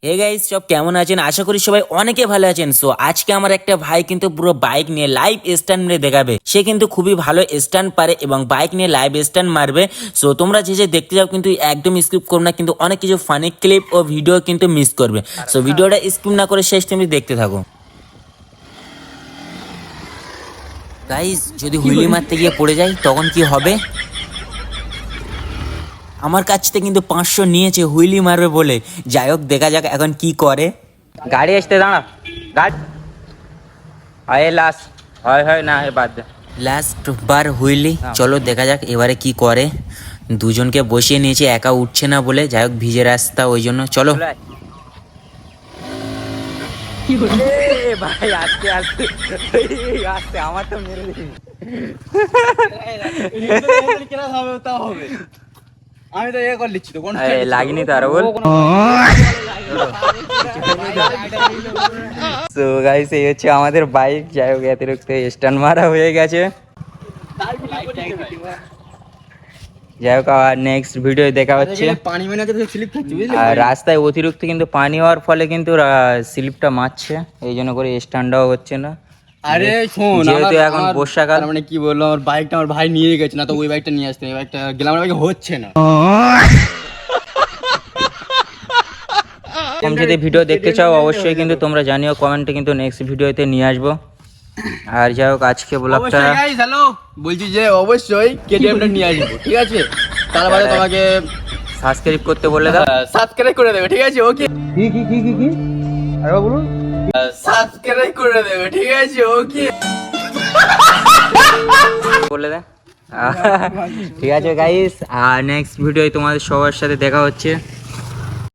Hey guys, সব কেমন আছেন? আশা করি সবাই অনেকে ভালো আছেন। সো আজকে আমার একটা ভাই কিন্তু পুরো বাইক নিয়ে লাইভ স্ট্যান্ড মেরে দেখাবে। সে কিন্তু খুবই ভালো স্ট্যান্ড পারে এবং বাইক নিয়ে লাইভ স্ট্যান্ড মারবে। সো তোমরা যে দেখতে যাও কিন্তু একদম স্কিপ করো না, কিন্তু অনেক কিছু ফানি ক্লিপ ও ভিডিও কিন্তু মিস করবে। সো ভিডিওটা স্কিপ না করে শেষ তুমি দেখতে থাকো। গাইস, যদি হুইলি মারতে গিয়ে পড়ে যায় তখন কি হবে? আমার কাছ থেকে কিন্তু 500 নিয়েছে হুইলি মারবে বলে। যাই হোক, দেখা যাক এখন কি করে। গাড়ি আসতে দাঁড়া, গাড়ি আয় লাস্ট হয় হয় না বাদ দে। লাস্ট বার হুইলি, চলো দেখা যাক এবারে কি করে। দুজনকে বসিয়ে নিয়েছে, একা উঠছে না বলে। যাই হোক, ভিজে রাস্তা ওই জন্য। চলো ভাই আস্তে আস্তে আস্তে, আমার তো মেরে দিবি। আমি তো এ করে লিখছি তো, কোন লাগেনি তো আর বল। সো গাইস, এই হচ্ছে আমাদের বাইক। যাই হোক, অতিরিক্ত স্ট্যান্ড মারা হয়ে গেছে। যাই হোক, আর নেক্সট ভিডিও দেখা হচ্ছে। আর রাস্তায় অতিরিক্ত কিন্তু পানি হওয়ার ফলে কিন্তু স্লিপটা মারছে, এই জন্য করে স্ট্যান্ডটাও হচ্ছে না। আরে শোন, যেহেতু এখন বর্ষাকাল, মানে কি বললো, আমার বাইকটা আমার ভাই নিয়ে গেছে, না তো ওই বাইকটা নিয়ে আসতে, এই বাইকটা গেলাম, আমার বাইকে হচ্ছে না। তুমি যদি ভিডিও দেখতে চাও অবশ্যই কিন্তু তোমরা জানিও কমেন্টে, কিন্তু নেক্সট ভিডিওতে নিয়ে আসবো। আর যাই হোক, আজকে ব্লগটা হ্যালো, বলছি যে অবশ্যই কেটিএমটা নিয়ে আসবো, ঠিক আছে? তারপরে তোমাকে সাবস্ক্রাইব করতে বলে দাও। সাবস্ক্রাইব করে দেবে, ঠিক আছে? ওকে, কি কি কি কি কি আরে বলুন, সাবস্ক্রাইব করে দেবে, ঠিক আছে? ওকে বলে দে। ঠিক আছে গাইস, আর নেক্সট ভিডিও তোমাদের সবার সাথে দেখা হচ্ছে।